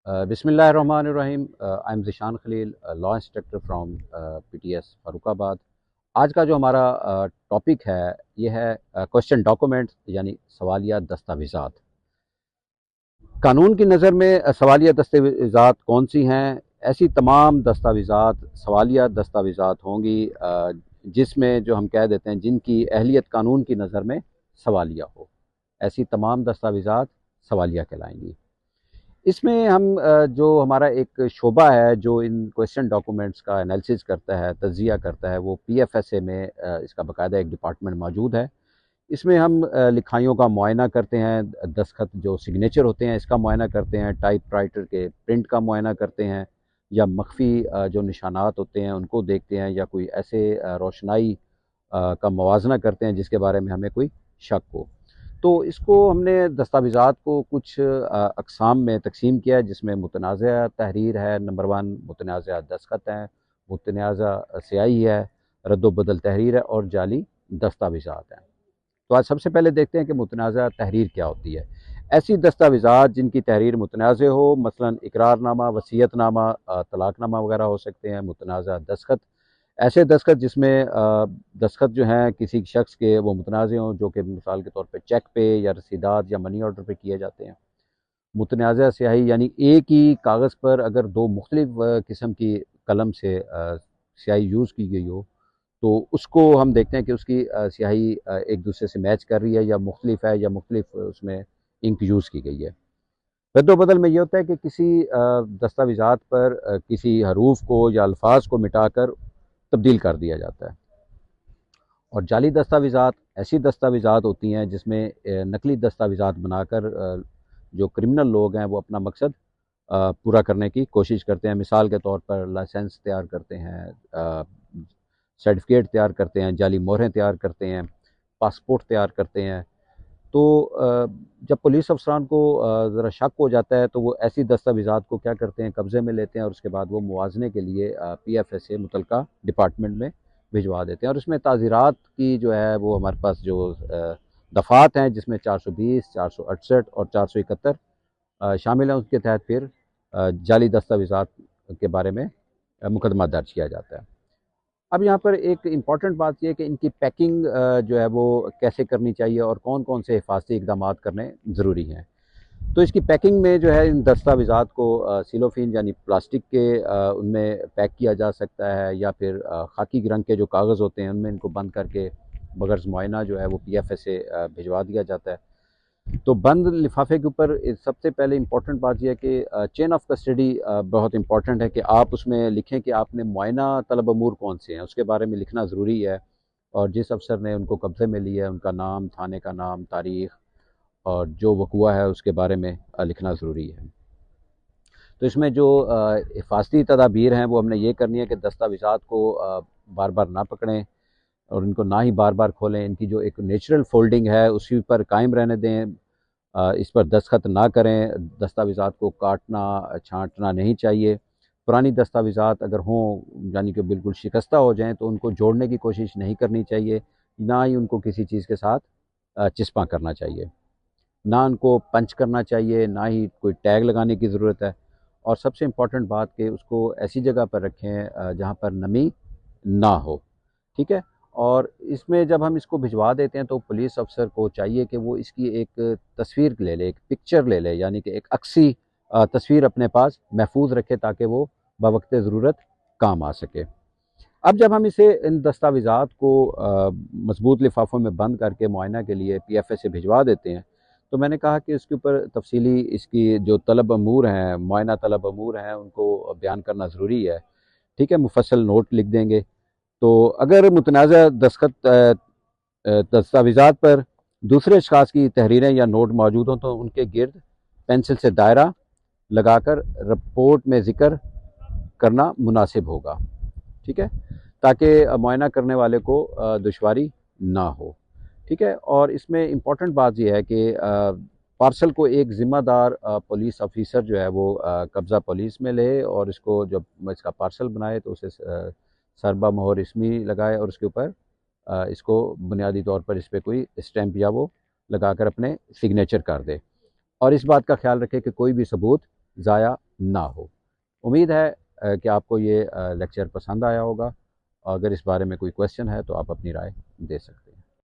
बिस्मिल्लाहिर्रहमानिर्रहीम। I am Zeeshan Khalil, law instructor from PTS Farrukhabad. आज का जो हमारा टॉपिक है ये है क्वेश्चन डॉक्यूमेंट्स यानी सवालिया दस्तावेज़ात। कानून की नज़र में सवालिया दस्तावेज़ात कौन सी हैं? ऐसी तमाम दस्तावेज़ात सवालिया दस्तावेज़ात होंगी जिसमें जो हम कह देते हैं जिनकी अहलियत कानून की नज़र में सवालिया हो। ऐसी तमाम दस्तावेज़ात सवालिया कहलाएंगी। इसमें हम जो हमारा एक शोबा है जो इन क्वेश्चन डॉक्यूमेंट्स का एनालिसिस करता है, तज्ज़िया करता है, वो पीएफएसए में इसका बाकायदा एक डिपार्टमेंट मौजूद है। इसमें हम लिखाइयों का मुआयना करते हैं, दस्तखत जो सिग्नेचर होते हैं इसका मुआयना करते हैं, टाइपराइटर के प्रिंट का मुआयना करते हैं, या मख्फी जो निशानात होते हैं उनको देखते हैं, या कोई ऐसे रोशनाई का मवाजना करते हैं जिसके बारे में हमें कोई शक हो। तो इसको हमने दस्तावेज़ात को कुछ अक़साम में तक़सीम किया है, जिसमें मुतनाज़ा तहरीर है, नंबर 1 मुतनाज़ा दस्तखत है, मुतनाज़ा स्याही है, रद्द-व-बदल तहरीर है और जाली दस्तावेज़ात हैं। तो आज सबसे पहले देखते हैं कि मुतनाज़ा तहरीर क्या होती है। ऐसी दस्तावेज़ात जिनकी तहरीर मुतनाज़ हो, मसलन इकरारनामा, वसीयतनामा, तलाक़नामा वगैरह हो सकते हैं। मुतनाज़ा दस्तखत, ऐसे दस्तखत जिसमें दस्तखत जो हैं किसी शख्स के वो मुतनाज़ हों, जो कि मिसाल के तौर पे चेक पे या रसीदात या मनी ऑर्डर पे किए जाते हैं। मुतनाज़ा स्याही यानी एक ही कागज़ पर अगर दो मुख्तलिफ किस्म की कलम से स्याही यूज़ की गई हो, तो उसको हम देखते हैं कि उसकी स्याही एक दूसरे से मैच कर रही है या मुख्तलिफ है, या मुख्तलिफ उसमें इंक यूज़ की गई है। रद्द-व-बदल में ये होता है कि किसी दस्तावेज़ात पर किसी हरूफ को या अल्फाज को मिटाकर तब्दील कर दिया जाता है। और जाली दस्तावेज़ात ऐसी दस्तावेज़ात होती हैं जिसमें नकली दस्तावेज़ात बनाकर जो क्रिमिनल लोग हैं वो अपना मकसद पूरा करने की कोशिश करते हैं। मिसाल के तौर पर लाइसेंस तैयार करते हैं, सर्टिफिकेट तैयार करते हैं, जाली मोहरें तैयार करते हैं, पासपोर्ट तैयार करते हैं। तो जब पुलिस अफसरान को ज़रा शक हो जाता है तो वो ऐसी दस्तावेज़ात को क्या करते हैं, कब्ज़े में लेते हैं, और उसके बाद वो मुआज़ने के लिए पीएफएसए मुतलका डिपार्टमेंट में भिजवा देते हैं। और इसमें ताज़ीरात की जो है वो हमारे पास जो दफ़ात हैं, जिसमें 420, 468 और 471 शामिल हैं। उसके तहत फिर जाली दस्तावेज़ात के बारे में मुकदमा दर्ज किया जाता है। अब यहाँ पर एक इम्पॉर्टेंट बात ये है कि इनकी पैकिंग जो है वो कैसे करनी चाहिए और कौन-कौन से हिफाज़ती इक़दामात करने ज़रूरी हैं। तो इसकी पैकिंग में जो है इन दस्तावेज़ात को सिलोफ़िन यानी प्लास्टिक के उनमें पैक किया जा सकता है, या फिर खाकी रंग के जो कागज़ होते हैं उनमें इनको बंद करके बगैर मुआयना जो है वो पीएफएसए भिजवा दिया जाता है। तो बंद लिफाफे के ऊपर सबसे पहले इम्पोर्टेंट बात यह है कि चेन ऑफ कस्टडी बहुत इम्पोर्टेंट है कि आप उसमें लिखें कि आपने मुआयना तलब अमूर कौन से हैं, उसके बारे में लिखना ज़रूरी है। और जिस अफसर ने उनको कब्ज़े में लिया है उनका नाम, थाने का नाम, तारीख़ और जो वक़ूआ है उसके बारे में लिखना ज़रूरी है। तो इसमें जो हिफाज़ती तदाबीर हैं वो हमने ये करनी है कि दस्तावेज़ात को बार बार ना पकड़ें और इनको ना ही बार बार खोलें। इनकी जो एक नेचुरल फ़ोल्डिंग है उसी पर कायम रहने दें। इस पर दस्तखत ना करें, दस्तावेज़ात को काटना, छाँटना नहीं चाहिए। पुरानी दस्तावेज़ात अगर हों यानी कि बिल्कुल शिकस्ता हो जाएँ तो उनको जोड़ने की कोशिश नहीं करनी चाहिए, ना ही उनको किसी चीज़ के साथ चिस्पा करना चाहिए। ना उनको पंच करना चाहिए, ना ही कोई टैग लगाने की ज़रूरत है। और सबसे इम्पोर्टेंट बात कि उसको ऐसी जगह पर रखें जहाँ पर नमी ना हो, ठीक है? और इसमें जब हम इसको भिजवा देते हैं तो पुलिस अफ़सर को चाहिए कि वो इसकी एक तस्वीर ले ले, एक पिक्चर ले ले, यानी कि एक अक्सी तस्वीर अपने पास महफूज़ रखे ताकि वो बवक़्त ज़रूरत काम आ सके। अब जब हम इसे इन दस्तावेज़ात को मज़बूत लिफ़ाफ़ों में बंद करके मुआयना के लिए पीएफएसए भिजवा देते हैं, तो मैंने कहा कि इसके ऊपर तफ़सीली इसकी जो तलब अमूर हैं, मुआयना तलब अमूर हैं, उनको बयान करना ज़रूरी है, ठीक है? मुफ़स्सल नोट लिख देंगे। तो अगर मुतनाज़ा दस्तावेज़ात पर दूसरे अशख़ास की तहरीरें या नोट मौजूद हों तो उनके गिर्द पेंसिल से दायरा लगाकर रिपोर्ट में ज़िक्र करना मुनासिब होगा, ठीक है? ताकि मुआयना करने वाले को दुश्वारी ना हो, ठीक है? और इसमें इम्पॉर्टेंट बात ये है कि पार्सल को एक ज़िम्मेदार पुलिस ऑफ़िसर जो है वो कब्ज़ा पुलिस में ले, और इसको जब इसका पार्सल बनाए तो उसे सरबा मोहर इसमी लगाए, और उसके ऊपर इसको बुनियादी तौर पर इस पे कोई स्टैंप या वो लगाकर अपने सिग्नेचर कर दे। और इस बात का ख़्याल रखें कि कोई भी सबूत ज़ाया ना हो। उम्मीद है कि आपको ये लेक्चर पसंद आया होगा। अगर इस बारे में कोई क्वेश्चन है तो आप अपनी राय दे सकते हैं।